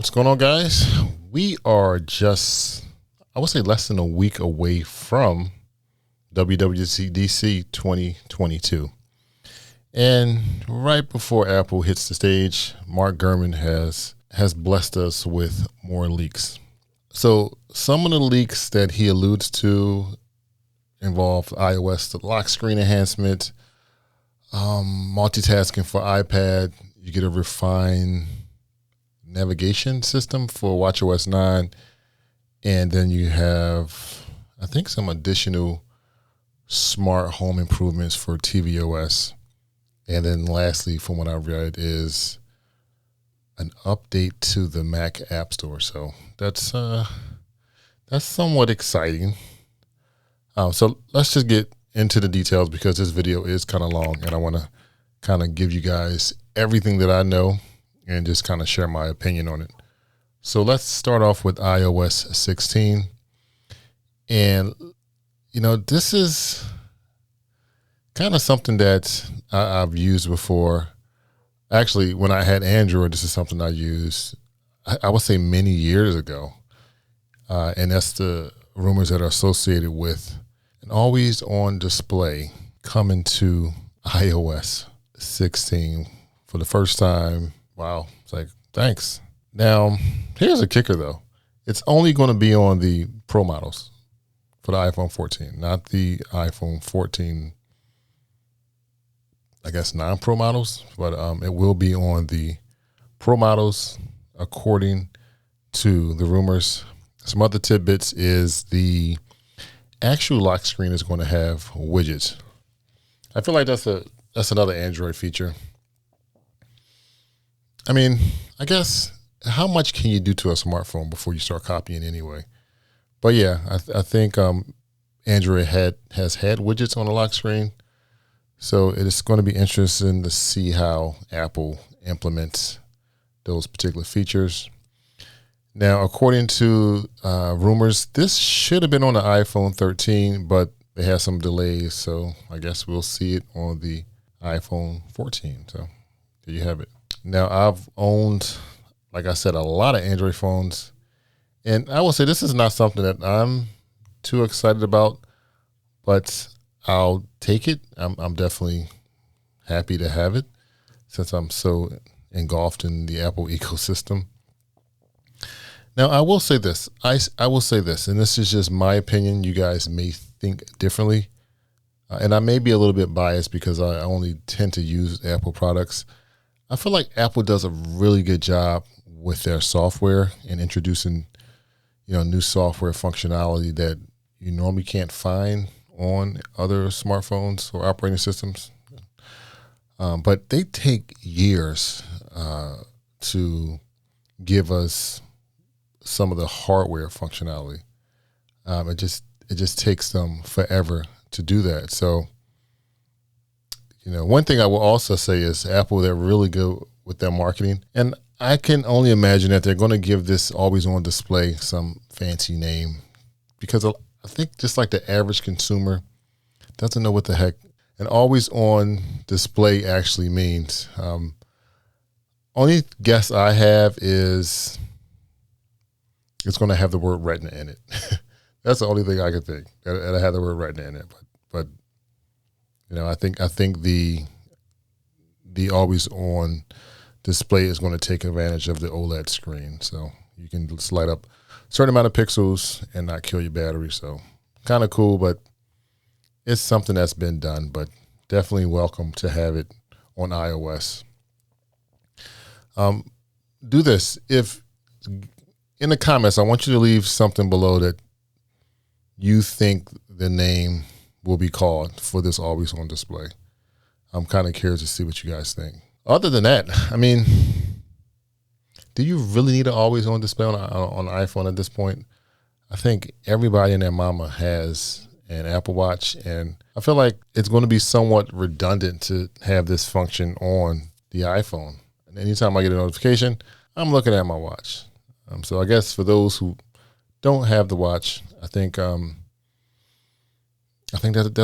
What's going on, guys? We are just, I would say, less than a week away from WWDC 2022. And right before Apple hits the stage, Mark Gurman has blessed us with more leaks. So some of the leaks that he alludes to involve iOS, the lock screen enhancement, multitasking for iPad. You get a refined navigation system for watchOS 9. And then you have, I think, some additional smart home improvements for tvOS. And then lastly, from what I read, is an update to the Mac App Store. So that's somewhat exciting. So let's just get into the details because this video is kind of long and I want to kind of give you guys everything that I know and just kind of share my opinion on it. So let's start off with iOS 16. And, you know, this is kind of something that I've used before. Actually, when I had Android, this is something I used, I would say many years ago. And that's the rumors that are associated with an always on display coming to iOS 16 for the first time. Wow. It's like, thanks. Now, here's a kicker though. It's only going to be on the Pro models for the iPhone 14, not the iPhone 14, I guess, non-Pro models, but it will be on the Pro models according to the rumors. Some other tidbits is the actual lock screen is going to have widgets. I feel like that's another Android feature. I mean, I guess how much can you do to a smartphone before you start copying anyway? But yeah, I think Android has had widgets on the lock screen. So it is going to be interesting to see how Apple implements those particular features. Now, according to rumors, this should have been on the iPhone 13, but they had some delays. So I guess we'll see it on the iPhone 14. So there you have it. Now, I've owned, like I said, a lot of Android phones. And I will say this is not something that I'm too excited about, but I'll take it. I'm definitely happy to have it since I'm so engulfed in the Apple ecosystem. Now, I will say this. I will say this, and this is just my opinion. You guys may think differently. And I may be a little bit biased because I only tend to use Apple products. I feel like Apple does a really good job with their software and introducing, new software functionality that you normally can't find on other smartphones or operating systems. But they take years to give us some of the hardware functionality. It just takes them forever to do that. So, one thing I will also say is Apple, they're really good with their marketing. And I can only imagine that they're going to give this always on display some fancy name because I think just like the average consumer doesn't know what the heck an always on display actually means. Only guess I have is it's going to have the word Retina in it. That's the only thing I could think. That I had the word Retina in it, but I think the always on display is going to take advantage of the OLED screen, so you can just light up a certain amount of pixels and not kill your battery. So kind of cool, but it's something that's been done. But definitely welcome to have it on iOS. Do this if. In the comments, I want you to leave something below that you think the name will be called for this always on display. I'm kind of curious to see what you guys think. Other than that, I mean, do you really need an always on display on an iPhone at this point? I think everybody and their mama has an Apple Watch, and I feel like it's going to be somewhat redundant to have this function on the iPhone. And anytime I get a notification, I'm looking at my watch. So I guess for those who don't have the watch, I think that's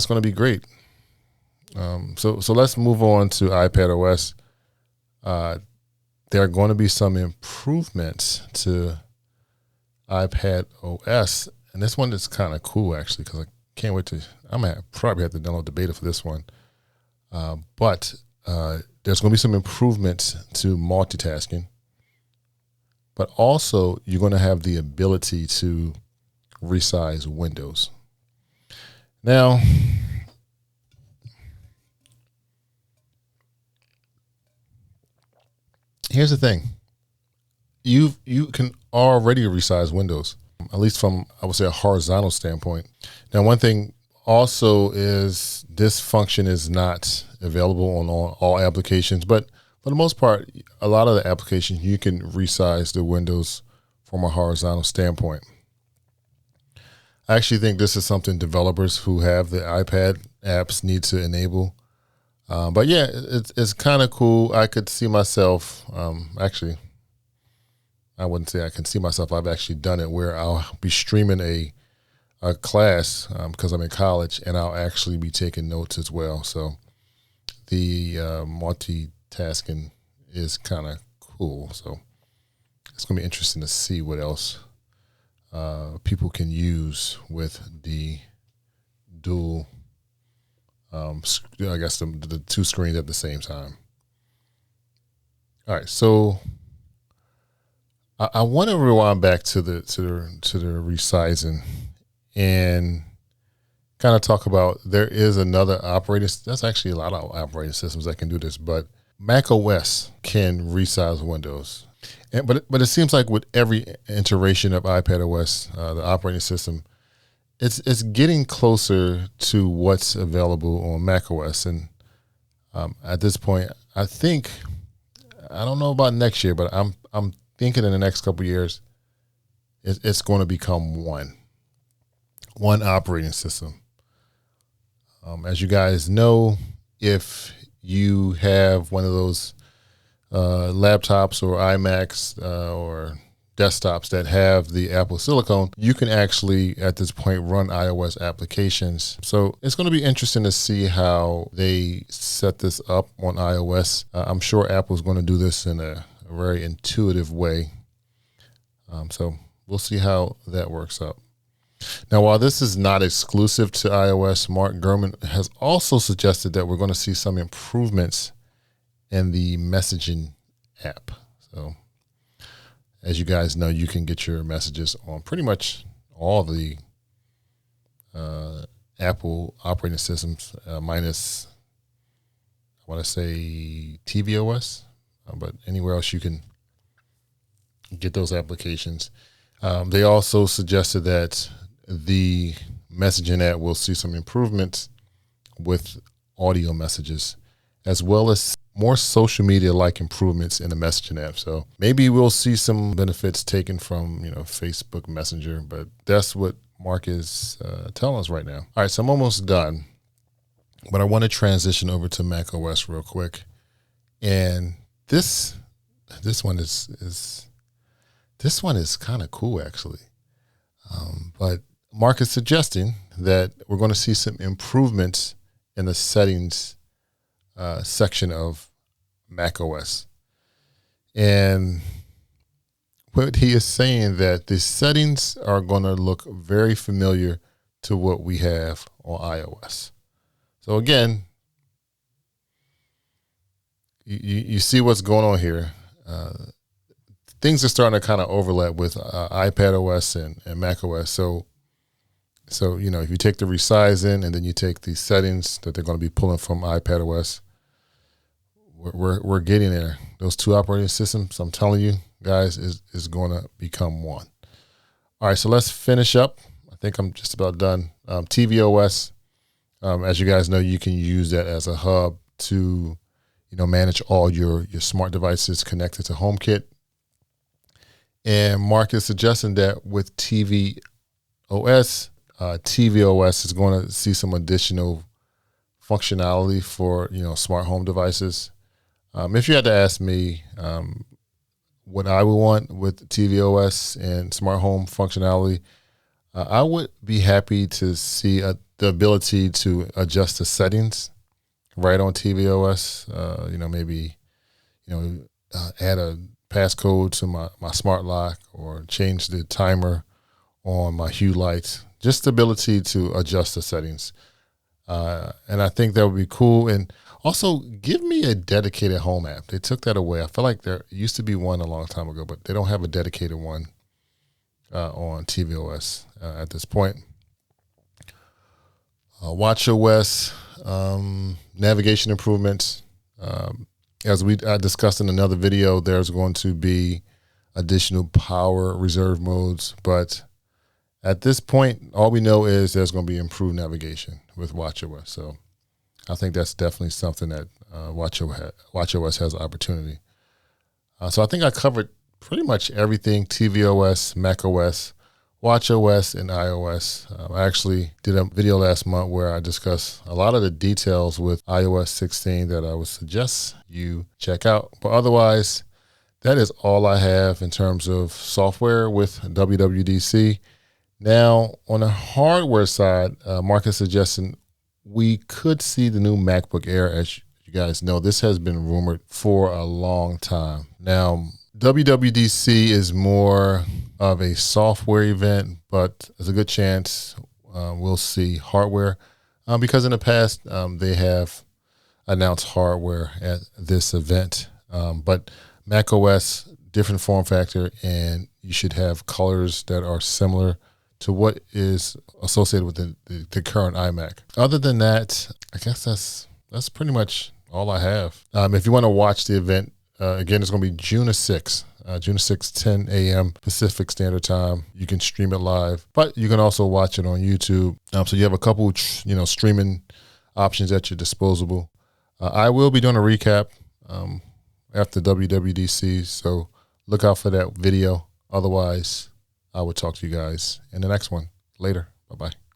going to be great. So let's move on to iPadOS. there are going to be some improvements to iPad OS, and this one is kind of cool actually because I can't wait to. Probably have to download the beta for this one, but there's going to be some improvements to multitasking, but also you're going to have the ability to resize windows. Now, here's the thing. You can already resize windows, at least from, I would say, a horizontal standpoint. Now, one thing also is this function is not available on all applications, but for the most part, a lot of the applications, you can resize the windows from a horizontal standpoint. I actually think this is something developers who have the iPad apps need to enable. But yeah, it's kind of cool. I could see myself, actually, I wouldn't say I can see myself. I've actually done it where I'll be streaming a class because I'm in college, and I'll actually be taking notes as well. So the multitasking is kind of cool. So it's going to be interesting to see what else people can use with the dual, I guess the two screens at the same time. All right, so I want to rewind back to the resizing and kind of talk about, there is another operating. That's actually a lot of operating systems that can do this, but macOS can resize Windows. But it seems like with every iteration of iPadOS, the operating system, it's getting closer to what's available on macOS. And at this point, I think, I don't know about next year, but I'm thinking in the next couple of years, it's going to become one operating system. As you guys know, if you have one of those laptops or iMacs or desktops that have the Apple Silicon, you can actually at this point run iOS applications. So it's going to be interesting to see how they set this up on iOS. I'm sure Apple's going to do this in a very intuitive way. So we'll see how that works out. Now, while this is not exclusive to iOS, Mark Gurman has also suggested that we're going to see some improvements in the messaging app. So as you guys know, you can get your messages on pretty much all the Apple operating systems, minus, I want to say, tvOS, but anywhere else you can get those applications. They also suggested that the messaging app will see some improvements with audio messages, as well as more social media-like improvements in the messaging app. So maybe we'll see some benefits taken from, Facebook Messenger, but that's what Mark is telling us right now. All right, so I'm almost done, but I want to transition over to macOS real quick. And this one is kind of cool, actually. But Mark is suggesting that we're going to see some improvements in the settings section of macOS. And what he is saying, that the settings are going to look very familiar to what we have on iOS. So again, you see what's going on here. Things are starting to kind of overlap with iPadOS and macOS. So if you take the resizing and then you take the settings that they're going to be pulling from iPadOS, we're getting there. Those two operating systems, I'm telling you guys, is going to become one. All right, so let's finish up. I think I'm just about done. tvOS, as you guys know, you can use that as a hub to manage all your smart devices connected to HomeKit. And Mark is suggesting that with tvOS, tvOS is going to see some additional functionality for smart home devices. If you had to ask me what I would want with tvOS and smart home functionality, I would be happy to see the ability to adjust the settings right on tvOS. Maybe add a passcode to my smart lock or change the timer on my hue lights. Just the ability to adjust the settings. And I think that would be cool. And also give me a dedicated home app. They took that away. I feel like there used to be one a long time ago, but they don't have a dedicated one on tvOS at this point. WatchOS, navigation improvements. As I discussed in another video, there's going to be additional power reserve modes, but at this point, all we know is there's going to be improved navigation with watchOS. So I think that's definitely something that watchOS has an opportunity. So I think I covered pretty much everything: tvOS, macOS, watchOS, and iOS. I actually did a video last month where I discussed a lot of the details with iOS 16 that I would suggest you check out. But otherwise, that is all I have in terms of software with WWDC. Now, on the hardware side, Mark is suggesting we could see the new MacBook Air. As you guys know, this has been rumored for a long time. Now, WWDC is more of a software event, but there's a good chance we'll see hardware because in the past they have announced hardware at this event. But macOS, different form factor, and you should have colors that are similar to what is associated with the current iMac. Other than that, I guess that's pretty much all I have. If you want to watch the event, again, it's going to be June 6th. June 6th, 10 a.m. Pacific Standard Time. You can stream it live, but you can also watch it on YouTube. So you have a couple, streaming options at your disposal. I will be doing a recap after WWDC, so look out for that video. Otherwise, I will talk to you guys in the next one. Later. Bye-bye.